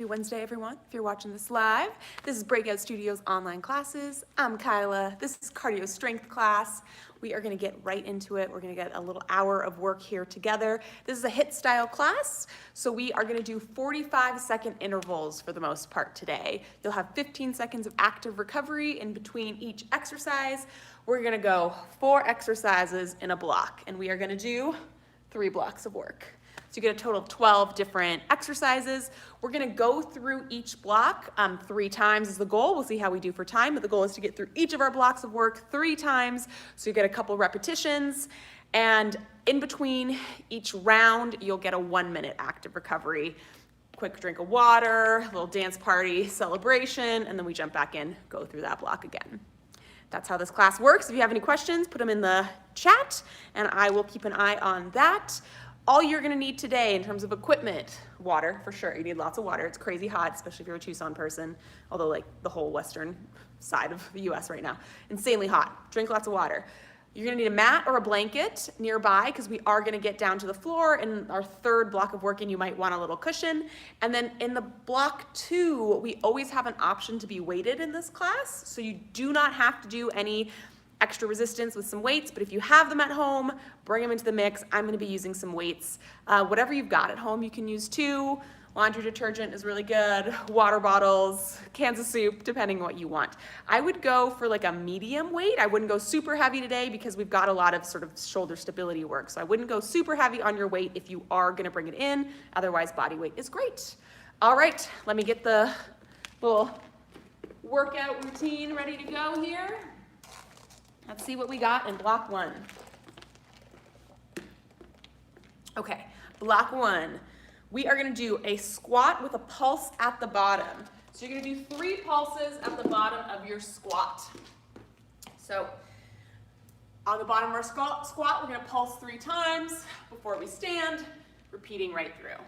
Happy Wednesday, everyone. If you're watching this live, this is BreakOut Studios online classes. I'm Kyla. This is cardio strength class. We are gonna get right into it. We're gonna get a little hour of work here together. This is a HIIT style class, so we are gonna do 45-second intervals for the most part today. You'll have 15 seconds of active recovery in between each exercise. We're gonna go 4 exercises in a block, and we are gonna do 3 blocks of work. So you get a total of 12 different exercises. We're gonna go through each block 3 times is the goal. We'll see how we do for time, but the goal is to get through each of our blocks of work 3 times. So you get a couple repetitions, and in between each round, you'll get a 1-minute active recovery. Quick drink of water, a little dance party, celebration, and then we jump back in, go through that block again. That's how this class works. If you have any questions, put them in the chat, and I will keep an eye on that. All you're gonna need today in terms of equipment, water for sure. You need lots of water. It's crazy hot, especially if you're a Tucson person, although like the whole western side of the US right now, insanely hot. Drink lots of water. You're gonna need a mat or a blanket nearby because we are gonna get down to the floor in our 3rd block of work, and you might want a little cushion. And then in the block 2, we always have an option to be weighted in this class, so you do not have to do any extra resistance with some weights, but if you have them at home, bring them into the mix. I'm gonna be using some weights. Whatever you've got at home, you can use too. Laundry detergent is really good, water bottles, cans of soup, depending on what you want. I would go for like a medium weight. I wouldn't go super heavy today because we've got a lot of sort of shoulder stability work. So I wouldn't go super heavy on your weight if you are gonna bring it in. Otherwise, body weight is great. All right, let me get the little workout routine ready to go here. Let's see what we got in block 1. Okay, block 1. We are gonna do a squat with a pulse at the bottom. So you're gonna do 3 pulses at the bottom of your squat. So on the bottom of our squat, we're gonna pulse 3 times before we stand, repeating right through.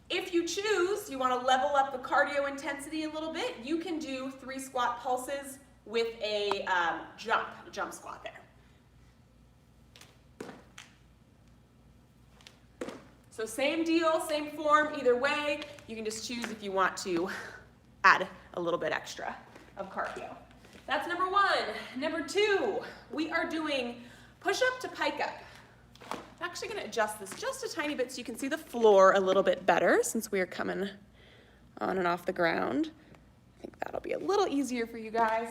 If you choose, you wanna level up the cardio intensity a little bit, you can do 3 squat pulses with a jump squat there. So same deal, same form, either way. You can just choose if you want to add a little bit extra of cardio. That's number 1. Number 2, we are doing push-up to pike up. I'm actually gonna adjust this just a tiny bit so you can see the floor a little bit better since we are coming on and off the ground. I think that'll be a little easier for you guys.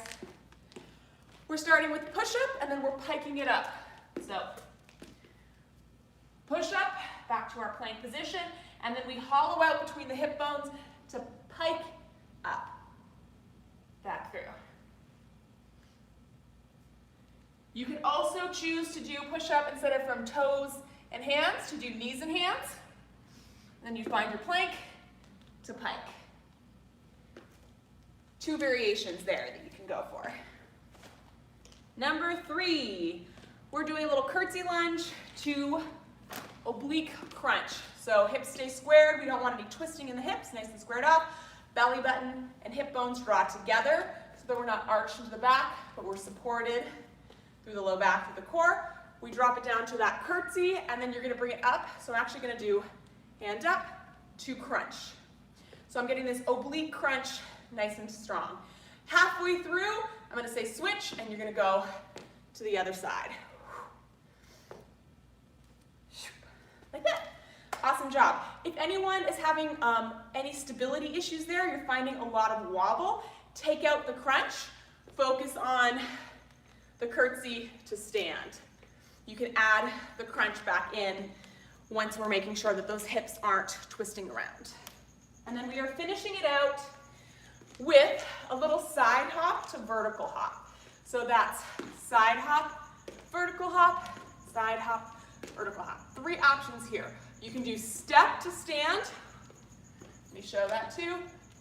We're starting with push-up and then we're piking it up. So push-up, back to our plank position, and then we hollow out between the hip bones to pike up, back through. You can also choose to do push-up instead of from toes and hands, to do knees and hands. And then you find your plank to pike. 2 variations there that you can go for. Number 3, we're doing a little curtsy lunge to oblique crunch. So hips stay squared. We don't want any twisting in the hips, nice and squared off. Belly button and hip bones draw together so that we're not arched into the back, but we're supported through the low back of the core. We drop it down to that curtsy, and then you're gonna bring it up. So I'm actually gonna do hand up to crunch. So I'm getting this oblique crunch nice and strong. Halfway through, I'm gonna say switch, and you're gonna go to the other side. Like that. Awesome job. If anyone is having any stability issues there, you're finding a lot of wobble, take out the crunch, focus on the curtsy to stand. You can add the crunch back in once we're making sure that those hips aren't twisting around. And then we are finishing it out with a little side hop to vertical hop. So that's side hop, vertical hop, side hop, vertical hop. 3 options here. You can do step to stand. Let me show that too.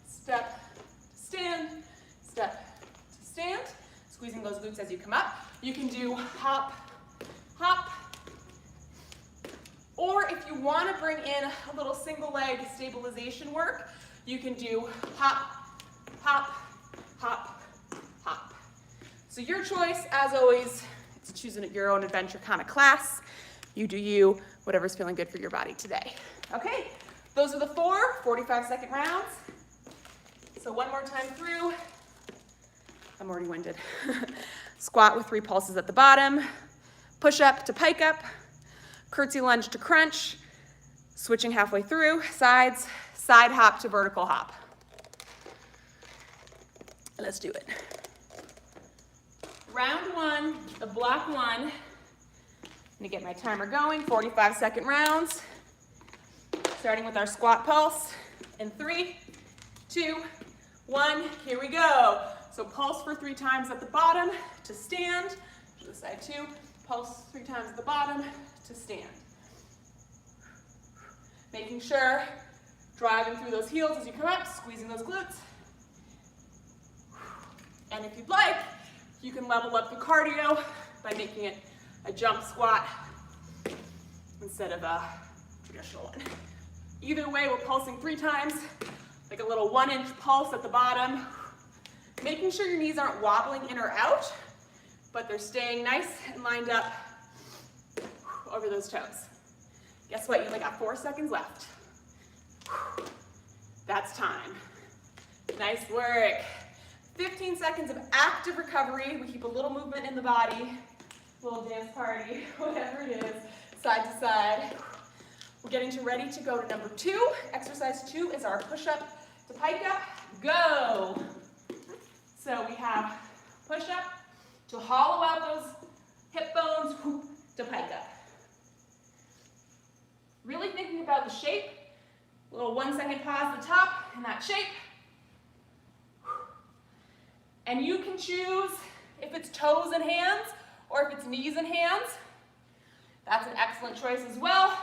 Step to stand, step to stand. Squeezing those glutes as you come up. You can do hop, hop. Or if you want to bring in a little single leg stabilization work, you can do hop, hop, hop, hop. So your choice, as always, it's choosing your own adventure kind of class. You do you, whatever's feeling good for your body today. Okay, Those are the 4 45-second rounds. So one more time through. I'm already winded. Squat with 3 pulses at the bottom, push up to pike up, curtsy lunge to crunch, switching halfway through, sides, side hop to vertical hop. Let's do it. Round 1 of block 1. I'm gonna get my timer going, 45-second rounds. Starting with our squat pulse in 3, 2, 1, here we go. So pulse for 3 times at the bottom to stand. To the side 2, pulse 3 times at the bottom to stand. Making sure, driving through those heels as you come up, squeezing those glutes. And if you'd like, you can level up the cardio by making it a jump squat instead of a traditional one. Either way, we're pulsing 3 times, like a little 1-inch pulse at the bottom. Making sure your knees aren't wobbling in or out, but they're staying nice and lined up over those toes. Guess what? You only got 4 seconds left. That's time. Nice work. 15 seconds of active recovery. We keep a little movement in the body, little dance party, whatever it is, side to side. We're getting ready to go to number 2. Exercise 2 is our push-up to pike up. Go. So we have push-up to hollow out those hip bones, to pike up. Really thinking about the shape. A little 1-second pause at the top in that shape. And you can choose if it's toes and hands or if it's knees and hands. That's an excellent choice as well.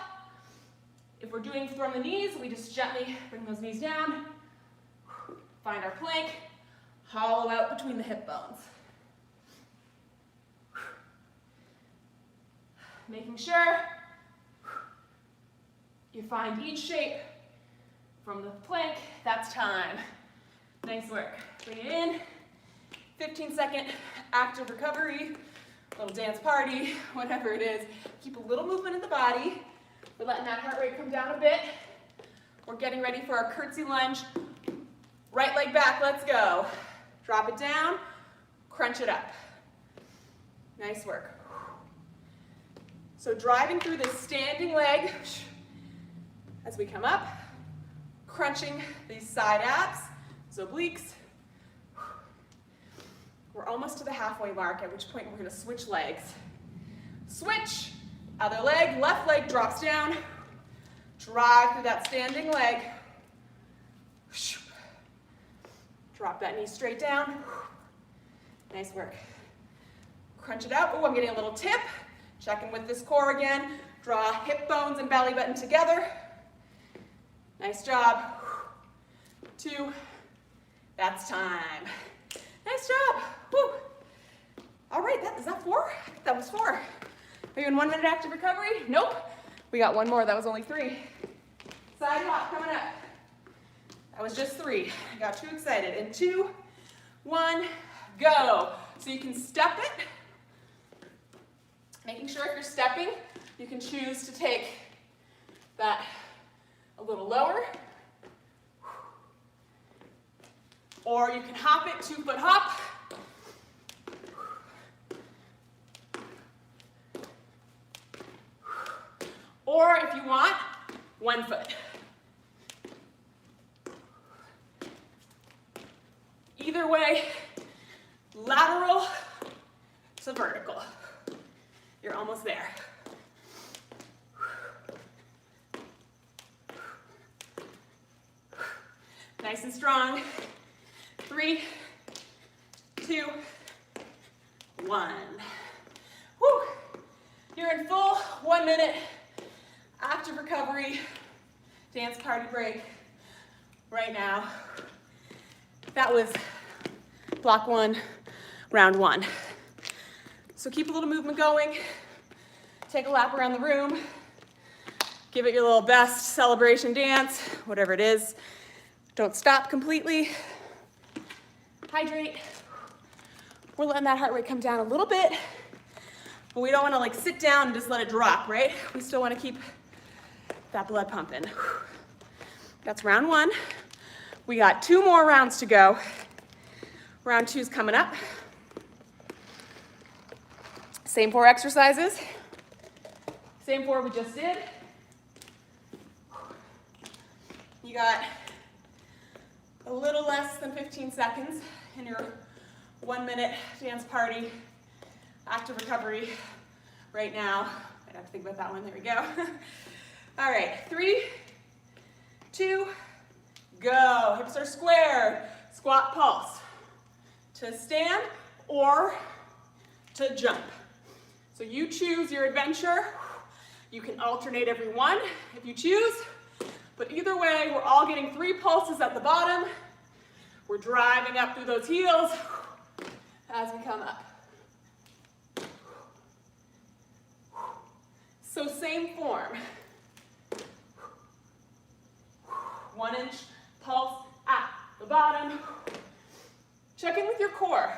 If we're doing from the knees, we just gently bring those knees down, find our plank, hollow out between the hip bones. Making sure you find each shape from the plank. That's time. Nice work. Bring it in. 15-second active recovery, little dance party, whatever it is. Keep a little movement in the body. We're letting that heart rate come down a bit. We're getting ready for our curtsy lunge. Right leg back, let's go. Drop it down, crunch it up. Nice work. So driving through this standing leg as we come up, crunching these side abs, those obliques. We're almost to the halfway mark, at which point we're gonna switch legs. Switch, other leg, left leg drops down. Drive through that standing leg. Drop that knee straight down. Nice work. Crunch it out. Oh, I'm getting a little tip. Check in with this core again. Draw hip bones and belly button together. Nice job. 2. That's time. Nice job. Woo. All right, is that 4? That was 4. Are you in 1 minute active recovery? Nope. We got 1 more. That was only 3. Side hop coming up. That was just 3. I got too excited. In 2, 1, go. So you can step it. Making sure if you're stepping, you can choose to take that a little lower. Or you can hop it, 2-foot hop. Or if you want, 1 foot. Either way, lateral to vertical. You're almost there. Nice and strong. 3, 2, 1. Woo! You're in full 1 minute active recovery dance party break right now. That was block 1, round 1. So keep a little movement going. Take a lap around the room. Give it your little best celebration dance, whatever it is. Don't stop completely. Hydrate. We're letting that heart rate come down a little bit, but we don't want to like sit down and just let it drop, right? We still want to keep that blood pumping. That's round 1. We got 2 more rounds to go. Round 2 is coming up. Same 4 exercises. Same 4 we just did. You got a little less than 15 seconds in your 1-minute dance party, active recovery right now. I'd have to think about that one. There we go. All right, 3, 2, go. Hips are squared. Squat pulse. To stand or to jump. So you choose your adventure. You can alternate every one if you choose. But either way, we're all getting 3 pulses at the bottom. We're driving up through those heels as we come up. So same form. 1-inch pulse at the bottom. Check in with your core.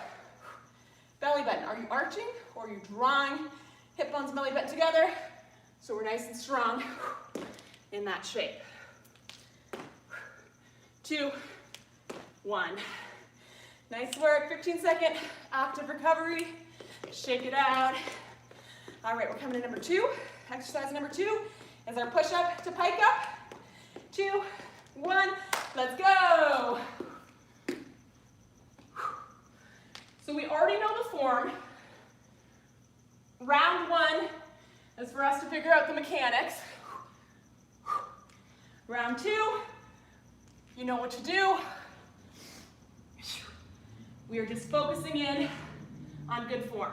Belly button, are you arching or are you drawing hip bones, belly button together? So we're nice and strong in that shape. 2, 1. Nice work, 15-second active recovery. Shake it out. All right, we're coming to number 2. Exercise number 2 is our push-up to pike up. 2, 1, let's go. So we already know the form. Round 1 is for us to figure out the mechanics. Round 2, you know what to do. We are just focusing in on good form.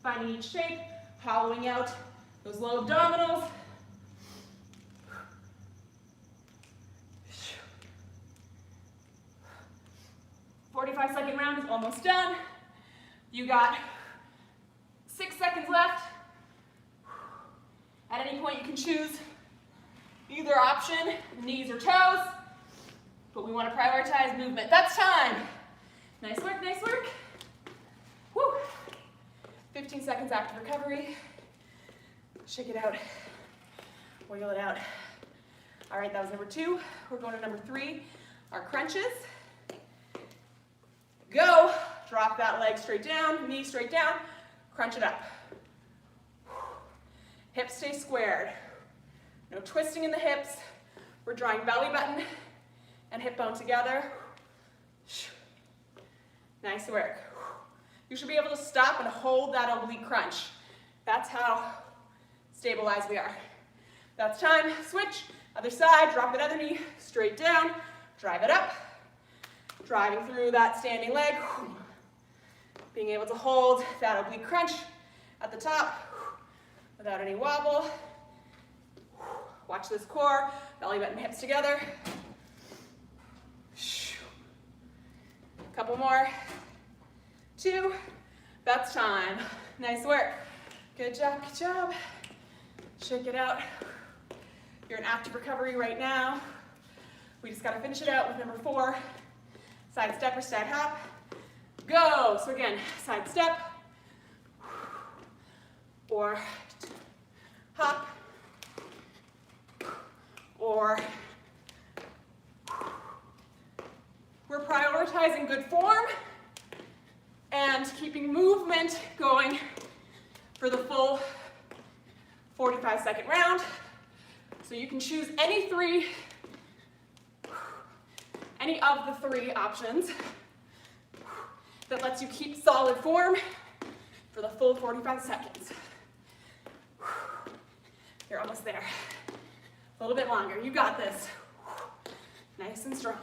Finding each shape, hollowing out those low abdominals. 45-second round is almost done. You got 6 seconds left. At any point you can choose either option, knees or toes, but we want to prioritize movement. That's time. Nice work, nice work. Woo. 15 seconds active recovery. Shake it out, wiggle it out. All right, that was number 2. We're going to number 3, our crunches. Go, drop that leg straight down, knee straight down, crunch it up. Hips stay squared. No twisting in the hips. We're drawing belly button and hip bone together. Nice work. You should be able to stop and hold that oblique crunch. That's how stabilized we are. That's time. Switch, other side, drop that other knee straight down, drive it up. Driving through that standing leg. Being able to hold that oblique crunch at the top without any wobble. Watch this core, belly button, hips together. Couple more. 2, that's time. Nice work. Good job, good job. Shake it out. You're in active recovery right now. We just gotta finish it out with number 4. Side step or side hop. Go. So again, side step or hop or we're prioritizing good form and keeping movement going for the full 45-second round. So you can choose any of the 3 options that lets you keep solid form for the full 45 seconds. You're almost there. A little bit longer. You got this. Nice and strong.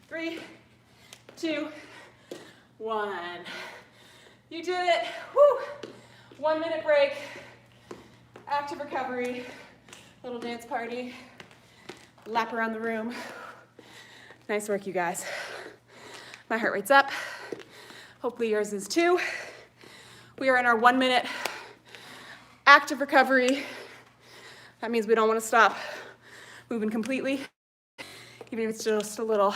3, 2, 1. You did it. Woo. 1-minute break. Active recovery. Little dance party. Lap around the room. Nice work, you guys. My heart rate's up. Hopefully yours is too. We are in our 1-minute active recovery. That means we don't want to stop moving completely, even if it's just a little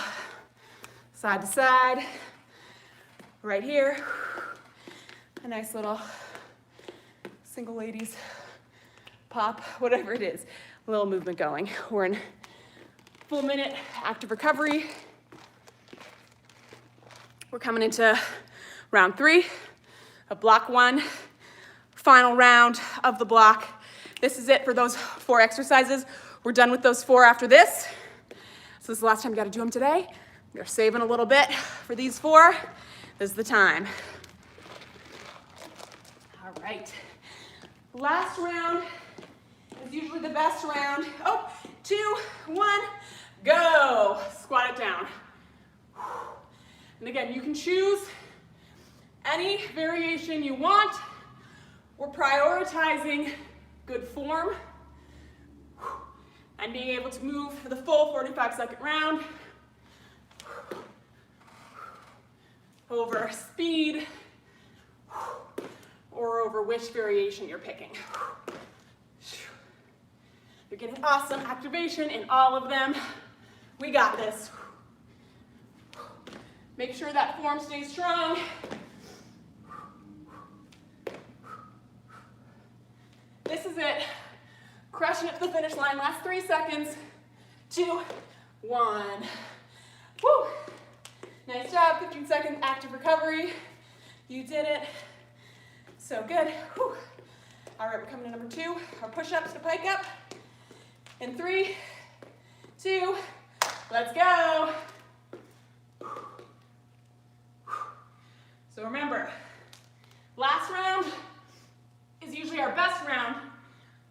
side to side. Right here, a nice little single ladies, pop, whatever it is, a little movement going. We're in full minute active recovery. We're coming into round 3 of block 1, final round of the block. This is it for those 4 exercises. We're done with those 4 after this. So this is the last time you gotta do them today. We're saving a little bit for these 4. This is the time. All right. Last round is usually the best round. Oh, 2, 1, go. Squat it down. And again, you can choose any variation you want. We're prioritizing good form and being able to move for the full 45-second round over speed or over which variation you're picking. You're getting awesome activation in all of them. We got this. Make sure that form stays strong. This is it. Crushing it to the finish line. Last 3 seconds. 2, 1. Woo! Nice job. 15-second active recovery. You did it. So good. Whew. All right, we're coming to number 2. Our push-ups to pike up. In 3, 2, let's go. So remember, last round is usually our best round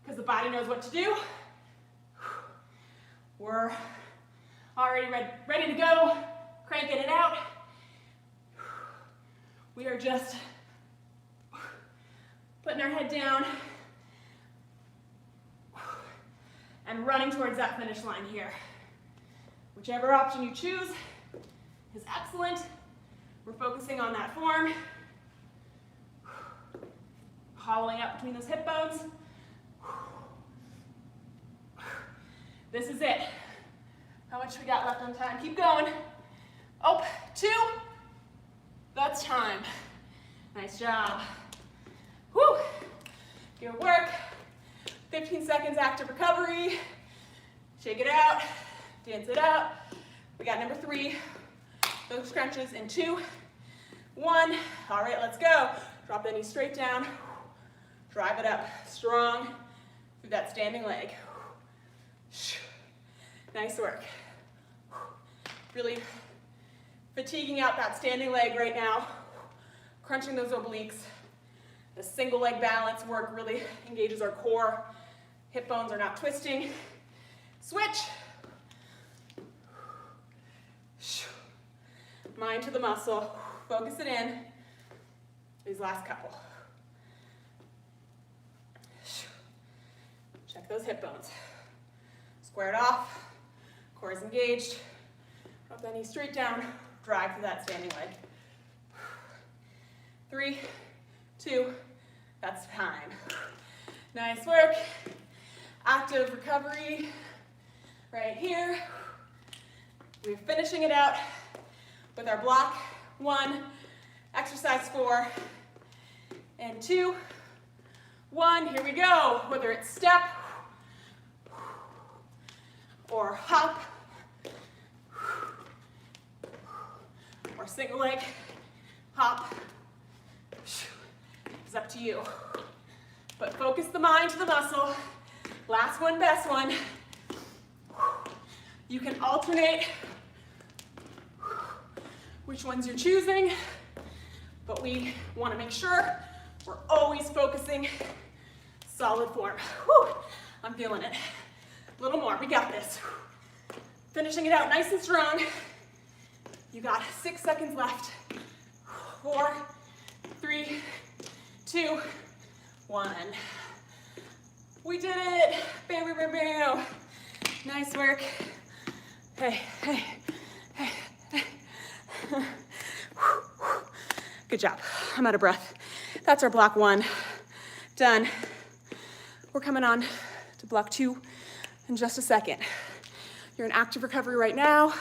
because the body knows what to do. We're already ready to go, cranking it out. We are just putting our head down and running towards that finish line here. Whichever option you choose is excellent. We're focusing on that form. Hollowing out between those hip bones. This is it. How much we got left on time? Keep going. Oh, 2. That's time. Nice job. Woo. Good work. 15 seconds active recovery. Shake it out. Dance it out. We got number 3. Those crunches in 2, 1. All right, let's go. Drop the knees straight down. Drive it up strong through that standing leg. Nice work. Really fatiguing out that standing leg right now. Crunching those obliques. The single leg balance work really engages our core. Hip bones are not twisting. Switch. Mind to the muscle. Focus it in. These last couple. Check those hip bones. Square it off. Core is engaged. Drop that knee straight down. Drive through that standing leg. 3, 2, that's time. Nice work. Active recovery right here. We're finishing it out with our block 1, exercise 4, and 2, 1. Here we go. Whether it's step or hop or single leg hop, it's up to you. But focus the mind to the muscle. Last one, best one. You can alternate which ones you're choosing, but we want to make sure we're always focusing solid form. Whew, I'm feeling it. A little more, we got this. Finishing it out nice and strong. You got 6 seconds left. 4, 3, 2, 1. We did it. Bam, bam, bam, bam. Nice work. Hey, hey, hey, hey. Good job. I'm out of breath. That's our block 1. Done. We're coming on to block 2 in just a second. You're in active recovery right now.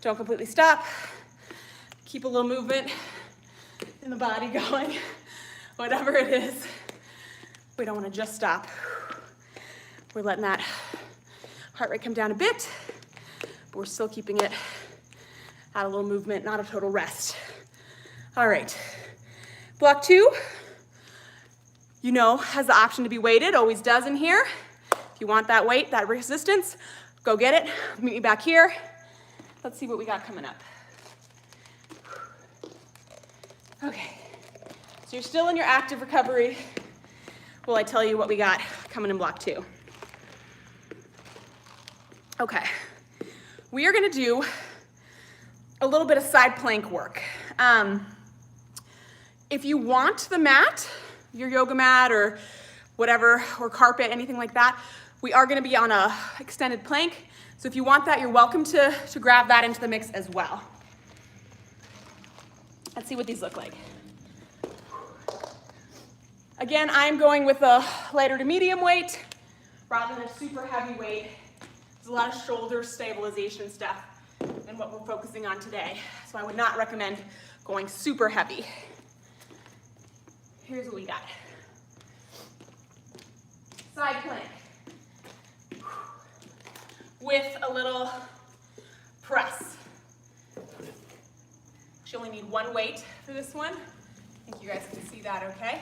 Don't completely stop. Keep a little movement in the body going, whatever it is. We don't want to just stop. We're letting that heart rate come down a bit, but we're still keeping it at a little movement, not a total rest. All right, block 2, you know, has the option to be weighted, always does in here. If you want that weight, that resistance, go get it. Meet me back here. Let's see what we got coming up. Okay, so you're still in your active recovery. Well, I tell you what we got coming in block 2. Okay, we are gonna do a little bit of side plank work. If you want the mat, your yoga mat or whatever, or carpet, anything like that, we are gonna be on a extended plank. So if you want that, you're welcome to grab that into the mix as well. Let's see what these look like. Again, I'm going with a lighter to medium weight rather than a super heavy weight. There's a lot of shoulder stabilization stuff in what we're focusing on today. So I would not recommend going super heavy. Here's what we got. Side plank with a little press. You only need one weight for this one. I think you guys can see that okay.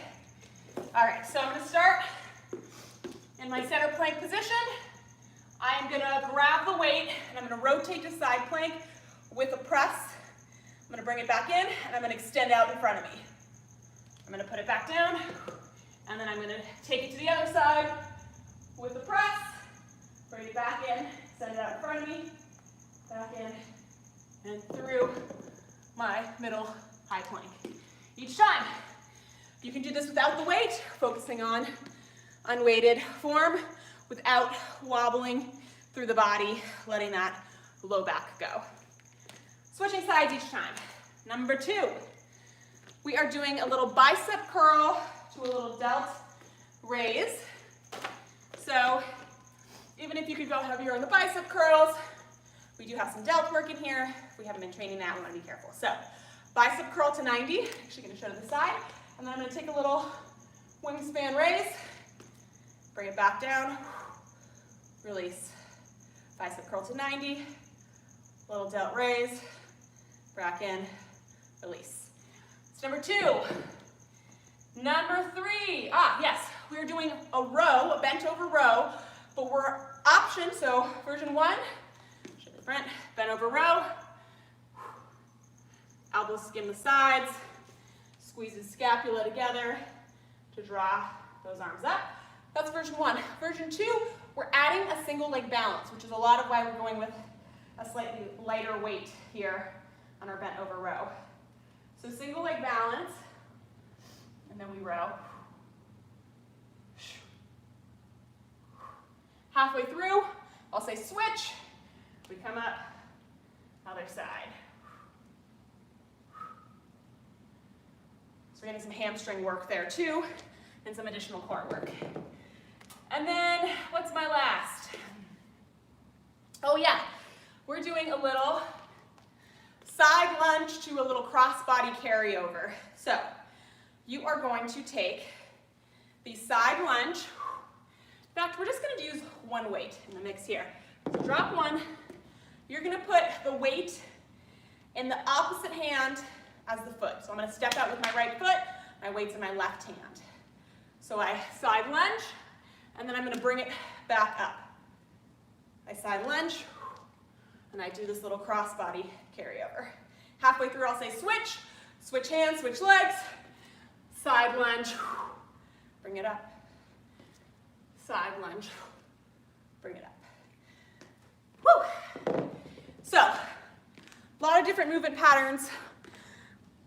All right, so I'm gonna start in my center plank position. I'm gonna grab the weight and I'm gonna rotate to side plank with a press. I'm gonna bring it back in and I'm gonna extend out in front of me. I'm gonna put it back down and then I'm gonna take it to the other side with the press, bring it back in, extend it out in front of me, back in and through my middle high plank. Each time. You can do this without the weight, focusing on unweighted form without wobbling through the body, letting that low back go. Switching sides each time. Number 2, we are doing a little bicep curl to a little delt raise. So even if you could go heavier on the bicep curls, we do have some delt work in here. If we haven't been training that, we want to be careful. So bicep curl to 90, actually going to show to the side. And then I'm going to take a little wingspan raise, bring it back down, release. Bicep curl to 90, little delt raise, back in, release. It's number 2. Number 3, yes, we're doing a row, a bent over row, but we're option, so version 1, show the front, bent over row, elbows skim the sides, squeeze the scapula together to draw those arms up. That's version 1. Version 2, we're adding a single leg balance, which is a lot of why we're going with a slightly lighter weight here on our bent over row. So single leg balance, and then we row. Halfway through, I'll say switch. We come up, other side. So we're getting some hamstring work there too, and some additional core work. And then, what's my last? Oh yeah, we're doing a little side lunge to a little cross-body carryover. So, you are going to take the side lunge. In fact, we're just gonna use one weight in the mix here. So drop one, you're gonna put the weight in the opposite hand as the foot. So I'm gonna step out with my right foot, my weight's in my left hand. So I side lunge, and then I'm gonna bring it back up. I side lunge, and I do this little cross-body carryover. Halfway through, I'll say switch, switch hands, switch legs, side lunge, bring it up, side lunge, bring it up. Woo! So, a lot of different movement patterns.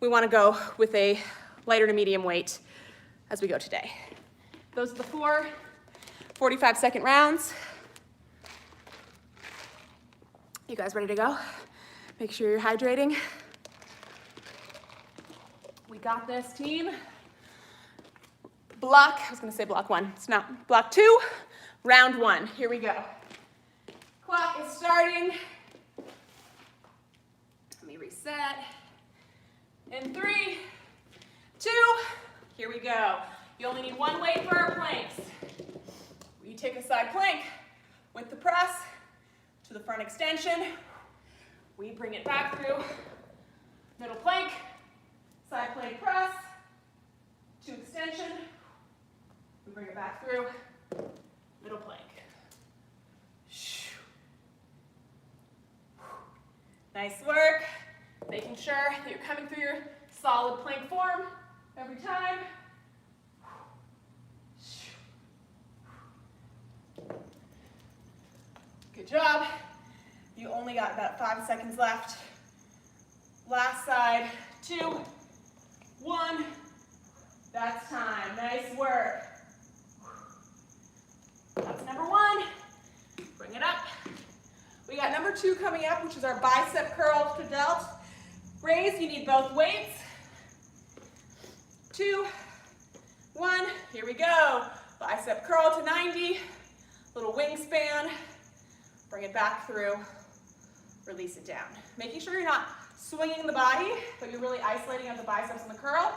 We want to go with a lighter to medium weight as we go today. Those are the 4 45-second rounds. You guys ready to go? Make sure you're hydrating. We got this, team. I was gonna say block 1. It's not. Block 2, round 1. Here we go. Clock is starting. Let me reset. In 3, 2, here we go. You only need one weight for our planks. We take a side plank with the press to the front extension. We bring it back through middle plank, side plank press, to extension. We bring it back through middle plank. Nice work. Making sure that you're coming through your solid plank form every time. Good job. You only got about 5 seconds left. Last side, 2, 1. That's time. Nice work. That's number 1. Bring it up. We got number 2 coming up, which is our bicep curl to delt. Raise, you need both weights. 2, 1, here we go. Bicep curl to 90, little wingspan. Bring it back through, release it down. Making sure you're not swinging the body, but you're really isolating out the biceps and the curl.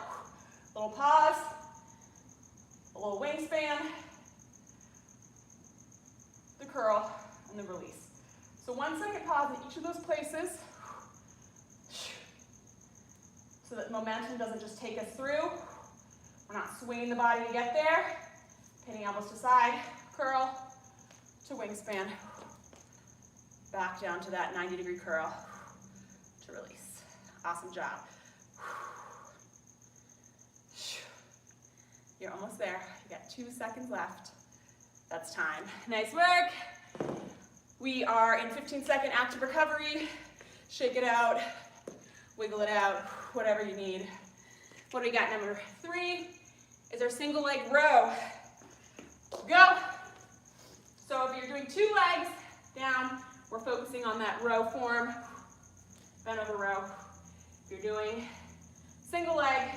Little pause, a little wingspan, the curl, and the release. So 1 second pause in each of those places so that momentum doesn't just take us through. We're not swinging the body to get there. Pinning elbows to side, curl to wingspan. Back down to that 90-degree curl to release. Awesome job. You're almost there. You got 2 seconds left. That's time. Nice work. We are in 15-second active recovery. Shake it out, wiggle it out, whatever you need. What do we got? Number 3 is our single leg row. Go. So if you're doing 2 legs down, we're focusing on that row form, bend over row. If you're doing single leg,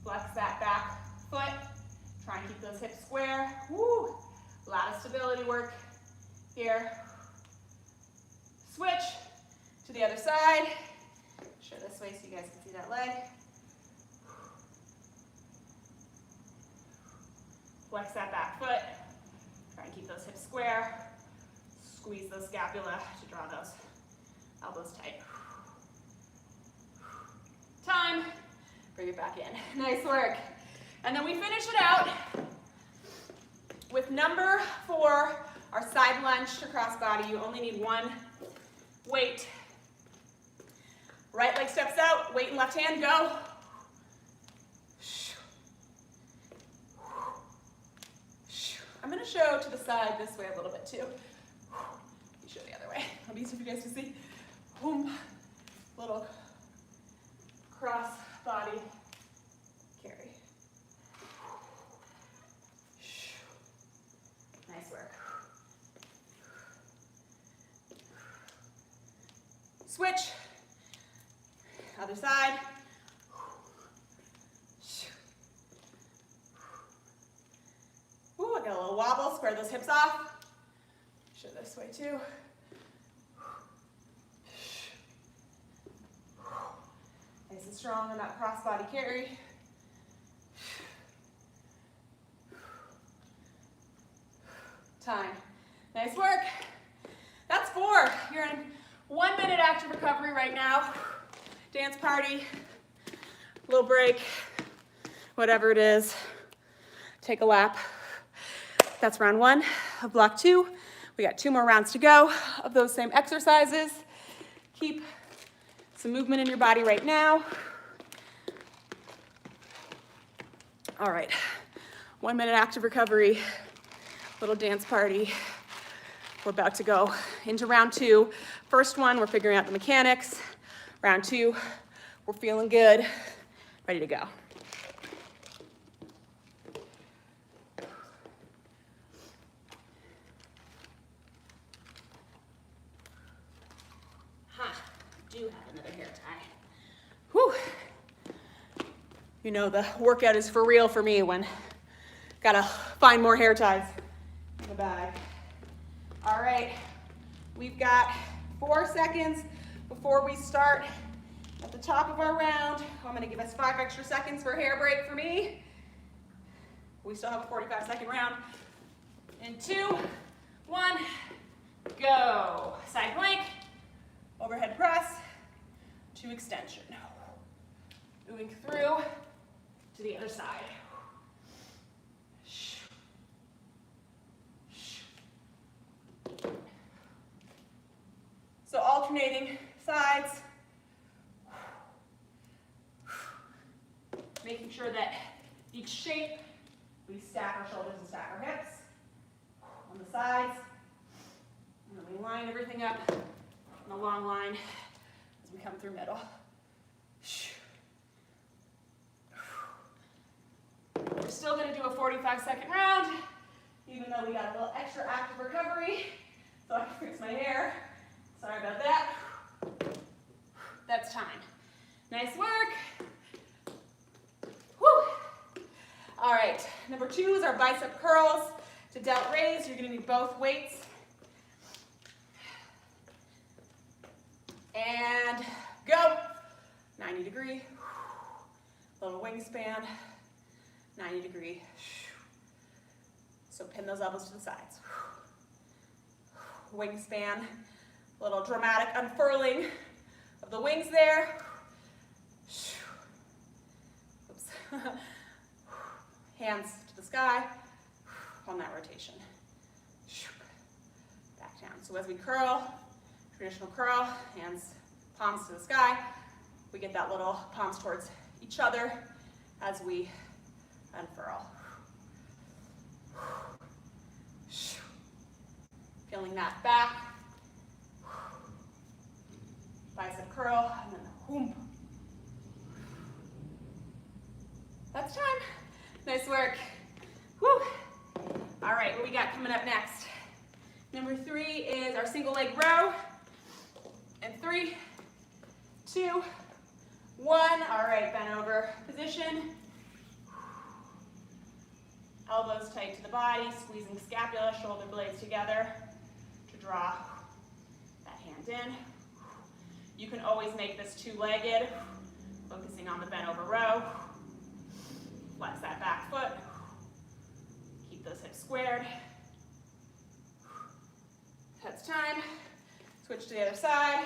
flex that back foot. Try and keep those hips square. Woo! A lot of stability work here. Switch to the other side. Show this way so you guys can see that leg. Flex that back foot. Try and keep those hips square. Squeeze those scapula to draw those elbows tight. Time. Bring it back in. Nice work. And then we finish it out with number 4, our side lunge to crossbody. You only need 1 weight. Right leg steps out, weight in left hand, go. I'm going to show to the side this way a little bit too. Let me show the other way. It'll be easier for you guys to see. Boom. Little cross body carry. Nice work. Switch. Other side. Ooh, I got a little wobble. Square those hips off. Show this way too. Nice and strong on that crossbody carry. Time. Nice work. That's 4. You're in 1 minute active recovery right now. Dance party, little break, whatever it is. Take a lap. That's round 1 of block 2. We got 2 more rounds to go of those same exercises. Keep some movement in your body right now. All right, 1 minute active recovery, little dance party. We're about to go into round 2. First one, we're figuring out the mechanics. Round 2, we're feeling good, ready to go. Do have another hair tie. Whew. You know the workout is for real for me when gotta find more hair ties in the bag. All right, we've got 4 seconds before we start At the top of our round, I'm gonna give us 5 extra seconds for a hair break for me. We still have a 45-second round. In 2, 1, go. Side plank, overhead press, to extension. Moving through to the other side. So alternating sides. Making sure that each shape, we stack our shoulders and stack our hips on the sides. And then we line everything up in a long line as we come through middle. We're still going to do a 45-second round, even though we got a little extra active recovery, so I can fix my hair. Sorry about that. That's time. Nice work. Woo. All right, number 2 is our bicep curls. To delt raise, you're going to need both weights. And go. 90 degree. Little wingspan. 90 degree. So pin those elbows to the sides. Wingspan. Little dramatic unfurling of the wings there. Oops. Hands to the sky on that rotation. Back down. So as we curl, traditional curl, hands, palms to the sky, we get that little palms towards each other as we unfurl. Feeling that back. Bicep curl, and then whoomp. That's time. Nice work. Woo. All right, what we got coming up next? Number 3 is our single leg row. And 3, 2, 1. All right, bend over position. Elbows tight to the body, squeezing scapula, shoulder blades together to draw that hand in. You can always make this 2-legged, focusing on the bent over row. Flex that back foot. Keep those hips squared. That's time. Switch to the other side.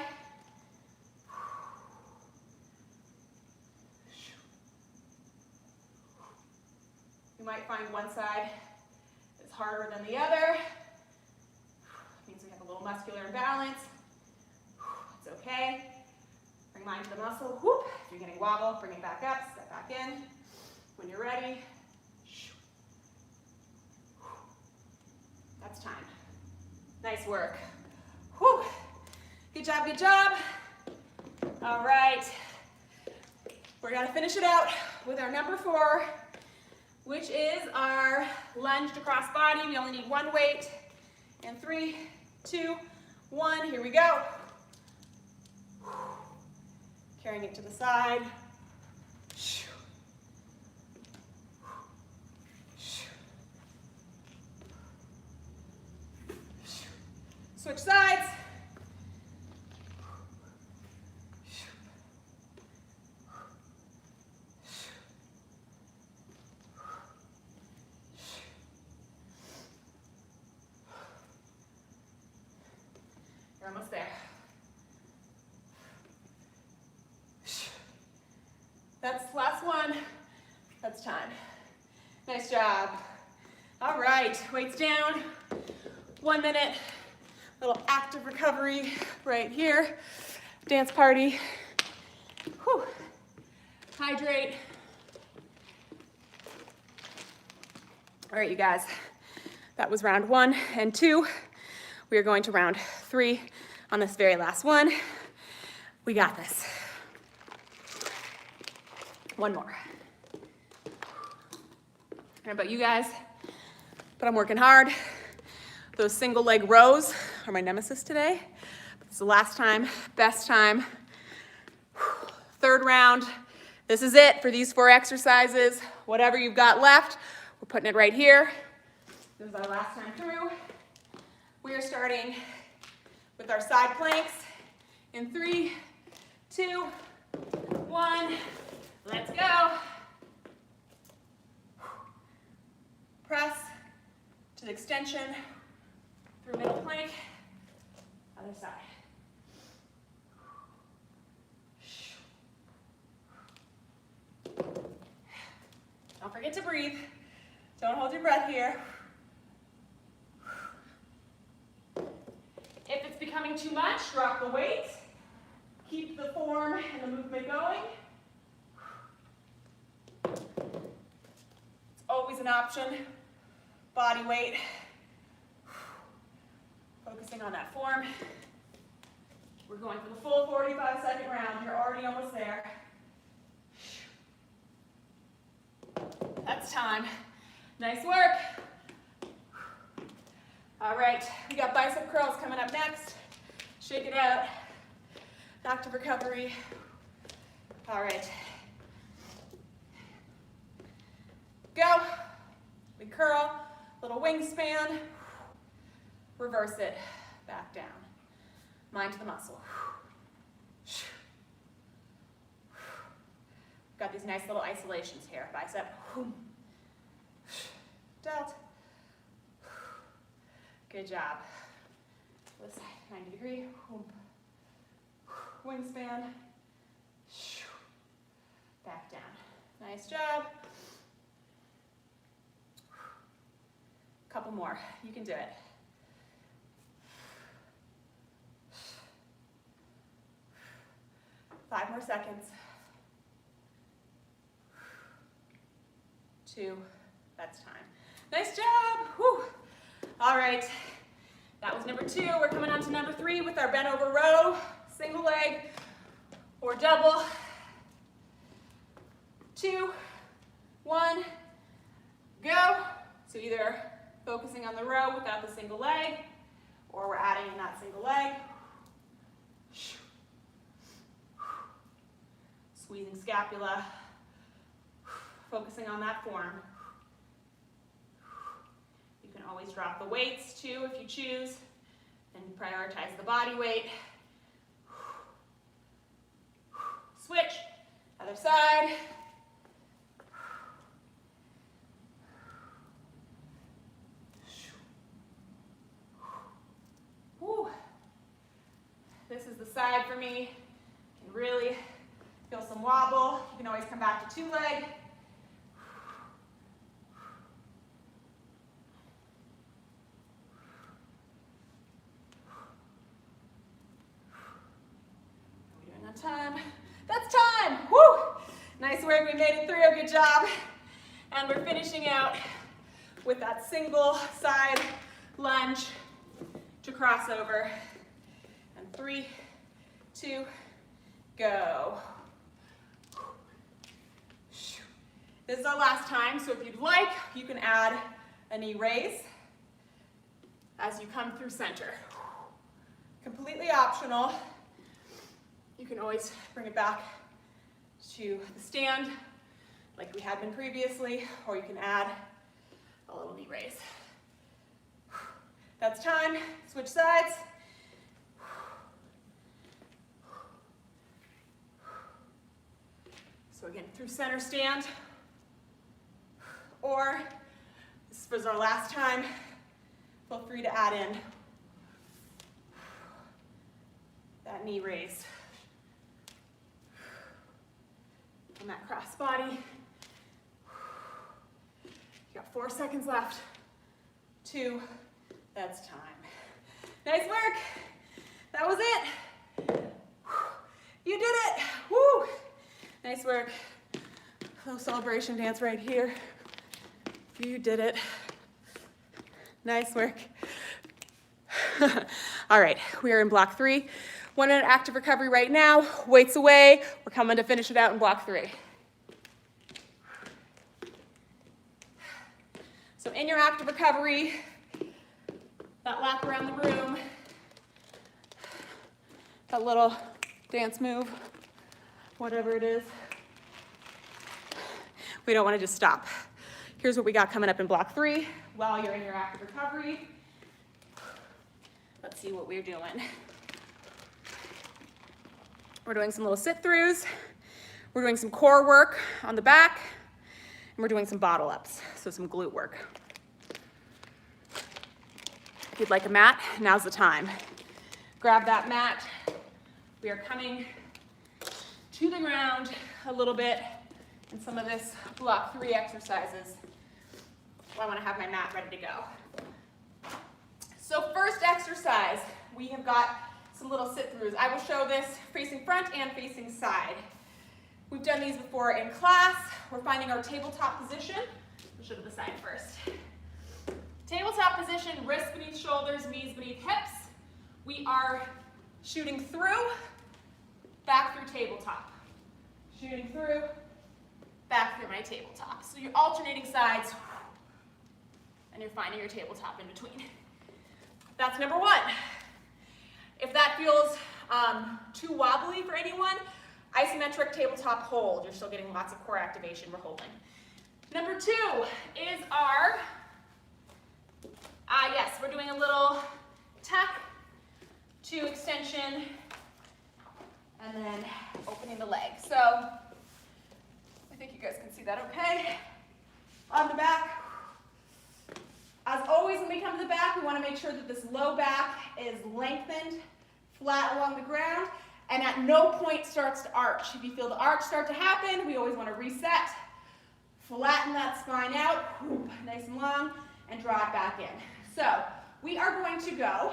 You might find one side is harder than the other. It means we have a little muscular imbalance. It's okay. Bring mind to the muscle. Whoop. If you're getting wobble, bring it back up, step back in. When you're ready. That's time. Nice work. Whew. Good job, good job. All right. We're gonna finish it out with our number 4, which is our lunge to cross body. We only need 1 weight. And 3, 2, 1, here we go. Carrying it to the side. Switch sides. You're almost there. That's last one. That's time. Nice job. All right, weights down. 1 minute. Little active recovery right here. Dance party. Whew. Hydrate. All right, you guys. That was round 1 and 2. We are going to round 3 on this very last one. We got this. 1 more. I don't know about you guys, but I'm working hard. Those single leg rows are my nemesis today. It's the last time, best time. 3rd round. This is it for these 4 exercises. Whatever you've got left, we're putting it right here. This is our last time through. We are starting with our side planks in 3, 2, 1, let's go. Press to the extension through middle plank, other side. Don't forget to breathe. Don't hold your breath here. If it's becoming too much, drop the weight. Keep the form and the movement going. It's always an option. Body weight. Focusing on that form. We're going for the full 45-second round. You're already almost there. That's time. Nice work. All right, we got bicep curls coming up next. Shake it out. Active recovery. All right. Go. We curl, little wingspan. Reverse it, back down. Mind to the muscle. Got these nice little isolations here. Bicep, delt. Good job. This side, 90 degree. Wingspan. Back down. Nice job. Couple more. You can do it. Five more seconds. 2, that's time. Nice job. Whew. All right, that was number 2. We're coming on to number 3 with our bent over row, single leg or double. 2, 1, go. So either focusing on the row without the single leg, or we're adding in that single leg. Squeezing scapula, focusing on that form. You can always drop the weights too if you choose, and prioritize the body weight. Switch, other side. Whew. This is the side for me. You can really feel some wobble. You can always come back to 2 leg. We're doing on time. That's time! Woo! Nice work, we made it through, good job. And we're finishing out with that single side lunge to crossover. And 3, 2, go. This is our last time, so if you'd like, you can add a knee raise as you come through center. Completely optional. You can always bring it back to the stand like we had been previously, or you can add a little knee raise. That's time. Switch sides. So again, through center stand. Or, this was our last time, feel free to add in that knee raise. On that cross body. You got 4 seconds left. 2, that's time. Nice work. That was it. You did it. Woo. Nice work. Little celebration dance right here. You did it. Nice work. All right, we are in block 3. 1 minute active recovery right now. Weights away. We're coming to finish it out in block 3. So in your active recovery, that lap around the room, that little dance move, whatever it is, we don't want to just stop. Here's what we got coming up in block 3 while you're in your active recovery. Let's see what we're doing. We're doing some little sit-throughs. We're doing some core work on the back, and we're doing some bottle ups, so some glute work. If you'd like a mat, now's the time. Grab that mat. We are coming to the ground a little bit in some of this block 3 exercises. I want to have my mat ready to go. So first exercise, we have got some little sit-throughs. I will show this facing front and facing side. We've done these before in class. We're finding our tabletop position. We'll show to the side first. Tabletop position, wrists beneath shoulders, knees beneath hips. We are shooting through, back through tabletop. Shooting through, back through my tabletop. So you're alternating sides, and you're finding your tabletop in between. That's number 1. If that feels too wobbly for anyone, isometric tabletop hold. You're still getting lots of core activation. We're holding. Number 2 is our, yes, we're doing a little tuck to extension and then opening the leg. So I think you guys can see that okay. On the back. As always, when we come to the back, we want to make sure that this low back is lengthened, flat along the ground, and at no point starts to arch. If you feel the arch start to happen, we always want to reset, flatten that spine out, nice and long, and draw it back in. So we are going to go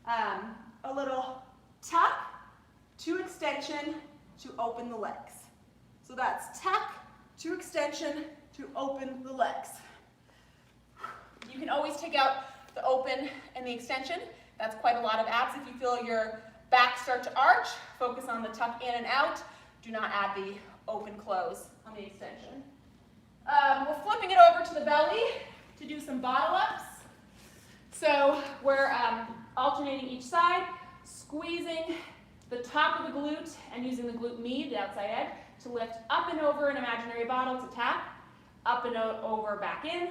a little tuck to extension to open the legs. So that's tuck to extension to open the legs. You can always take out the open and the extension. That's quite a lot of abs. If you feel your back start to arch, focus on the tuck in and out. Do not add the open close on the extension. We're flipping it over to the belly to do some bottle ups. So we're alternating each side, squeezing the top of the glute and using the glute med, the outside edge, to lift up and over an imaginary bottle to tap, up and over, back in,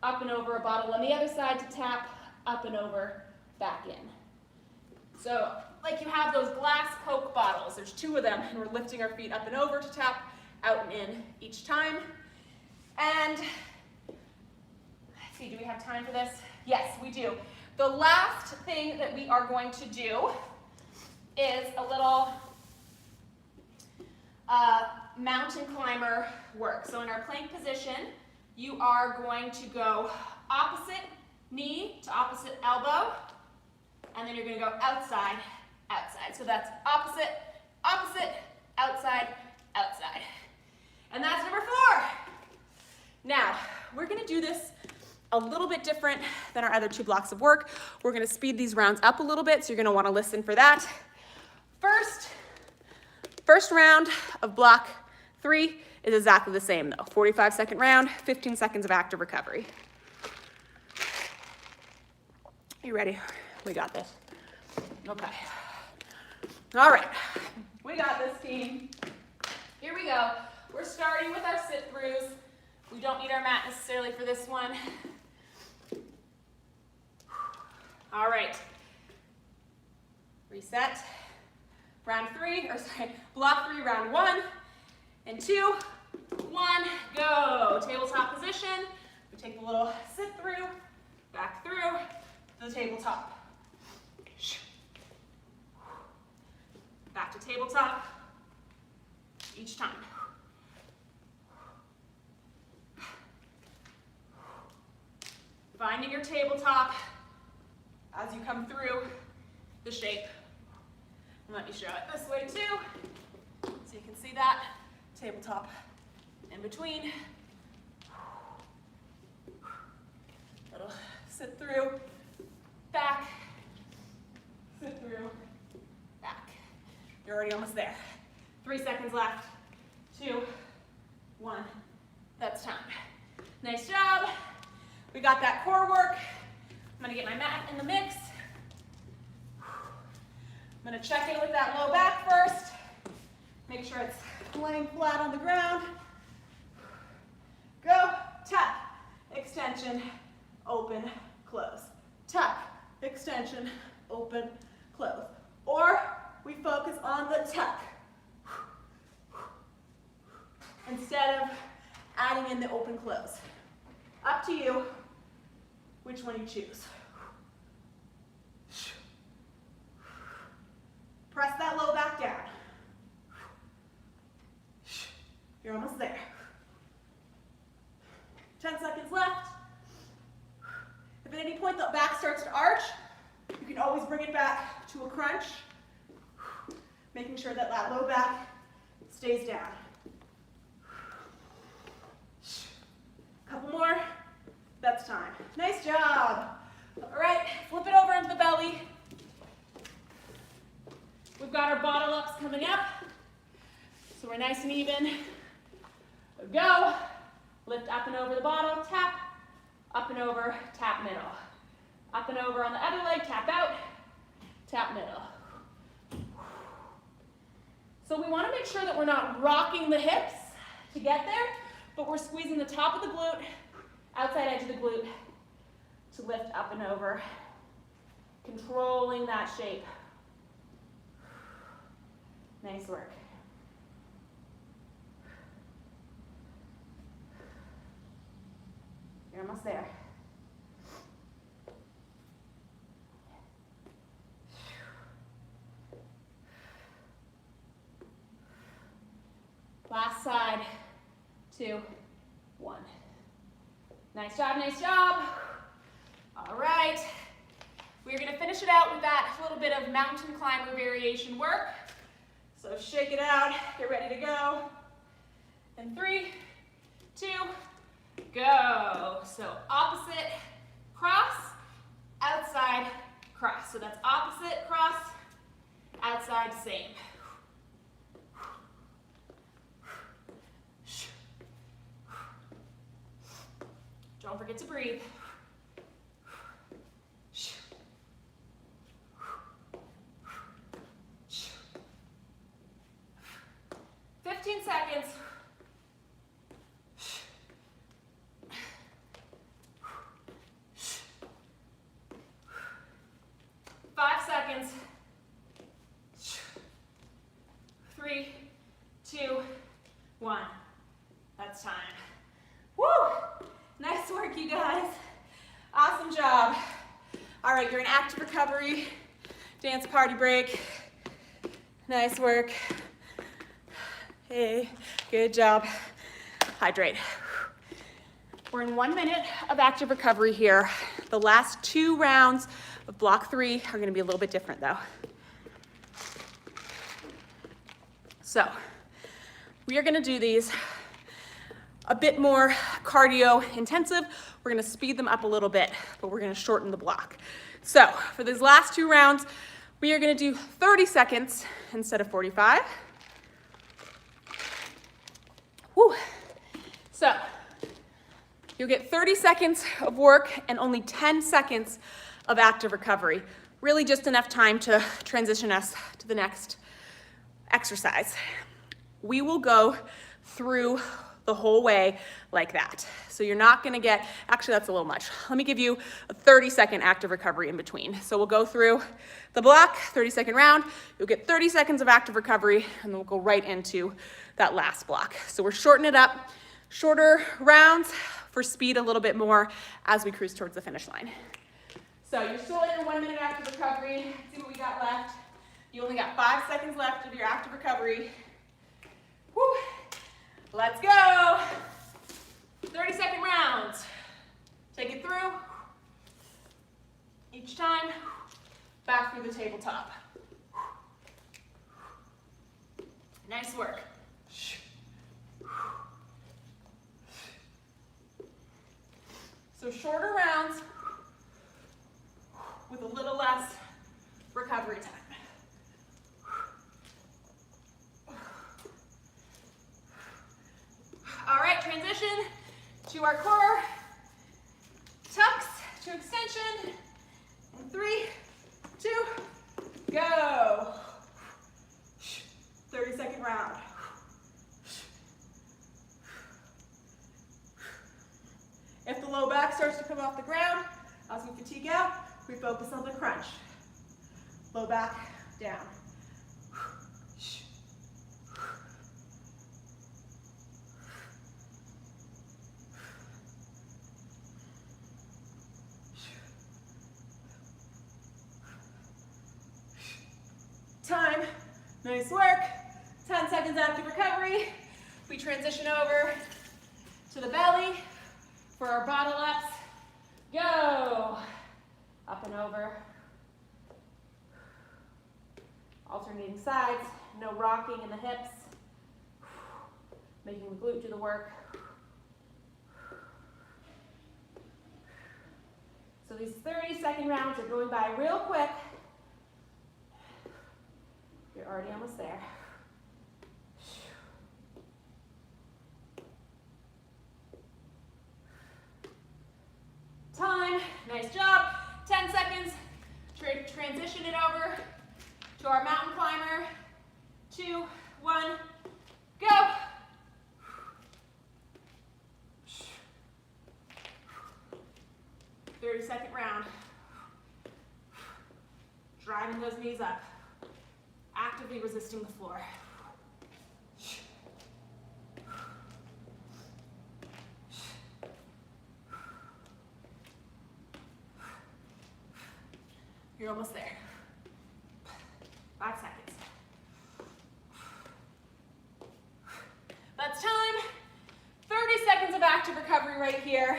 up and over a bottle on the other side to tap, up and over, back in. So like you have those glass Coke bottles, there's 2 of them, and we're lifting our feet up and over to tap, out and in each time. And let's see, do we have time for this? Yes, we do. The last thing that we are going to do is a little mountain climber work. So in our plank position, you are going to go opposite knee to opposite elbow, and then you're going to go outside, outside. So that's opposite, opposite, outside, outside. And that's number 4. Now, we're going to do this a little bit different than our other 2 blocks of work. We're going to speed these rounds up a little bit, so you're going to want to listen for that. First round of block 3 is exactly the same though. 45-second round, 15 seconds of active recovery. You ready? We got this. Okay. All right. We got this, team. Here we go. We're starting with our sit-throughs. We don't need our mat necessarily for this one. All right. Reset. Round 3, or sorry, block 3, round 1 and 2. 1, go. Tabletop position. We take the little sit through, back through to the tabletop. Back to tabletop each time. Finding your tabletop as you come through the shape. And let me show it this way too, so you can see that. Tabletop in between. Little sit through, back, sit through, back. You're already almost there. 3 seconds left. 2, 1. That's time. Nice job. We got that core work. I'm gonna get my mat in the mix. I'm gonna check in with that low back first. Make sure it's laying flat on the ground. Go, tuck, extension, open, close. Tuck, extension, open, close. Or we focus on the tuck instead of adding in the open close. Up to you which one you choose. Press that low back down. You're almost there. 10 seconds left. If at any point the back starts to arch, you can always bring it back to a crunch, making sure that that low back stays down. Couple more. That's time. Nice job. All right, flip it over into the belly. We've got our bottle ups coming up, so we're nice and even. Go. Lift up and over the bottle, tap, up and over, tap middle. Up and over on the other leg, tap out, tap middle. So we want to make sure that we're not rocking the hips to get there, but we're squeezing the top of the glute, outside edge of the glute to lift up and over, controlling that shape. Nice work. You're almost there. Last side, 2, 1. Nice job, nice job. All right. We're going to finish it out with that little bit of mountain climber variation work. So shake it out, get ready to go. And 3, 2, go. So opposite, cross, outside, cross. So that's opposite, cross, outside, same. Don't forget to breathe. 15 seconds. 5 seconds. 3, 2, 1. That's time. Woo! Nice work, you guys. Awesome job. All right, you're in active recovery, dance party break. Nice work. Hey, good job. Hydrate. We're in 1 minute of active recovery here. The last 2 rounds of block 3 are gonna be a little bit different though. So, we are gonna do these a bit more cardio intensive. We're gonna speed them up a little bit, but we're gonna shorten the block. So, for these last 2 rounds, we are gonna do 30 seconds instead of 45. Woo. So, you'll get 30 seconds of work and only 10 seconds of active recovery. Really just enough time to transition us to the next exercise. We will go through the whole way like that. So you're not gonna get, actually that's a little much. Let me give you a 30-second active recovery in between. So we'll go through the block, 30-second round, you'll get 30 seconds of active recovery, and then we'll go right into that last block. So we're shortening it up, shorter rounds for speed a little bit more as we cruise towards the finish line. So you're still in your 1 minute active recovery. See what we got left. You only got 5 seconds left of your active recovery. Woo. Let's go. 30-second rounds. Take it through. Each time, back through the tabletop. Nice work. So shorter rounds with a little less recovery time. All right, transition to our core, tucks to extension, and 3, 2, go. 30-second round. If the low back starts to come off the ground, as we fatigue out, we focus on the crunch. Low back, down. Nice work. 10 seconds active recovery. We transition over to the belly for our bottle ups. Go. Up and over. Alternating sides. No rocking in the hips. Making the glute do the work. So these 30-second rounds are going by real quick. You're already almost there. Time, nice job. 10 seconds, transition it over to our mountain climber. 2, 1, go. Second round. Driving those knees up. Actively resisting the floor. You're almost there. 5 seconds. That's time. 30 seconds of active recovery right here.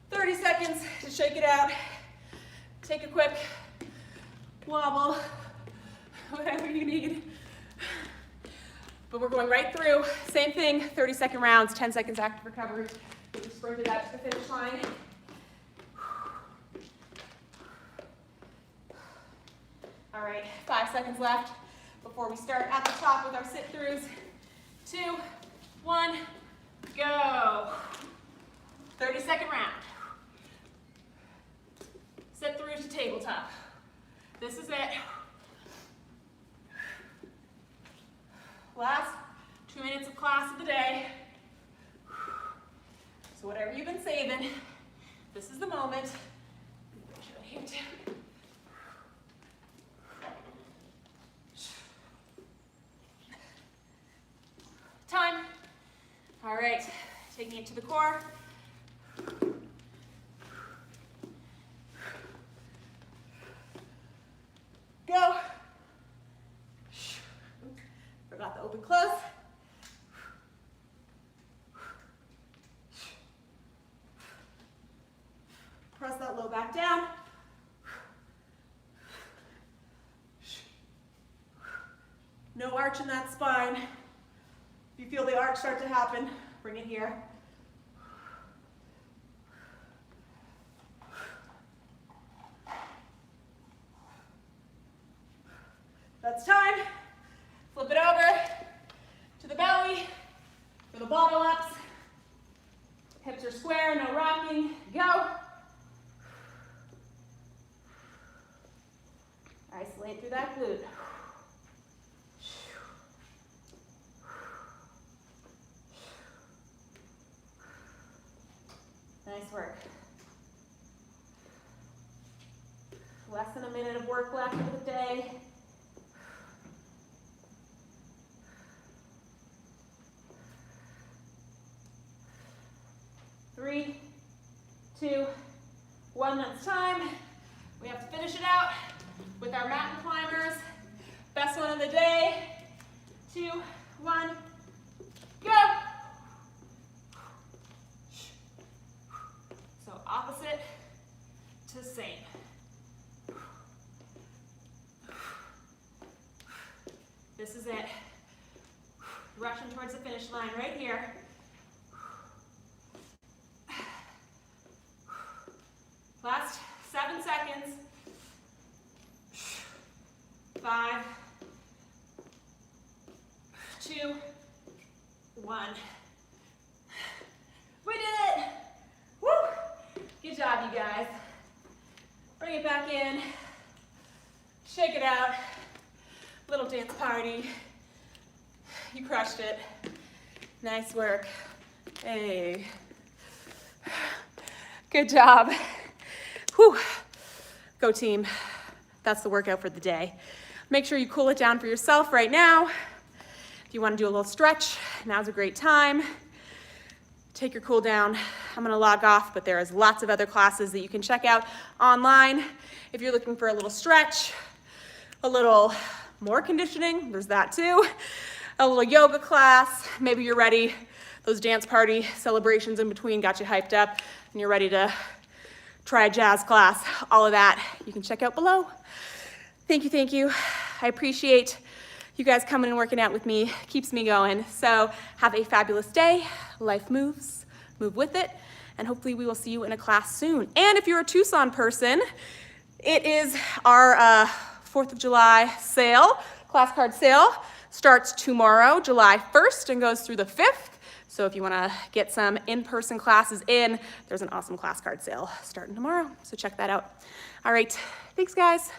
30 seconds to shake it out. Take a quick wobble, whatever you need. But we're going right through. Same thing, 30-second rounds, 10 seconds active recovery. We just sprinted out to the finish line. All right, 5 seconds left before we start at the top with our sit-throughs. 2, 1, go. 30-second round. Sit through to tabletop. This is it. Last 2 minutes of class of the day. So whatever you've been saving, this is the moment. Here too. Time. All right, taking it to the core. Go. Forgot the open close. Press that low back down. No arch in that spine. If you feel the arch start to happen, bring it here. That's time. Flip it over to the belly for the bottle ups. Hips are square, no rocking. Go. Isolate through that glute. Nice work. Less than a minute of work left for the day. Three, 2, 1, that's time. We have to finish it out with our mountain climbers. Best one of the day. 2, 1, go. So opposite to same. This is it. Rushing towards the finish line right here. Last 7 seconds. 5, 2, 1. We did it! Woo! Good job, you guys. Bring it back in. Shake it out. Little dance party. You crushed it. Nice work. Hey. Good job. Whew. Go team. That's the workout for the day. Make sure you cool it down for yourself right now. If you want to do a little stretch, now's a great time. Take your cool down. I'm gonna log off, but there is lots of other classes that you can check out online. If you're looking for a little stretch, a little more conditioning, there's that too. A little yoga class, maybe you're ready. Those dance party celebrations in between got you hyped up and you're ready to try a jazz class. All of that you can check out below. Thank you, thank you. I appreciate you guys coming and working out with me. Keeps me going. So have a fabulous day. Life moves, move with it, and hopefully we will see you in a class soon. And if you're a Tucson person, it is our 4th of July sale, class card sale. Starts tomorrow, July 1st, and goes through the 5th. So if you wanna get some in-person classes in, there's an awesome class card sale starting tomorrow. So check that out. All right, thanks guys.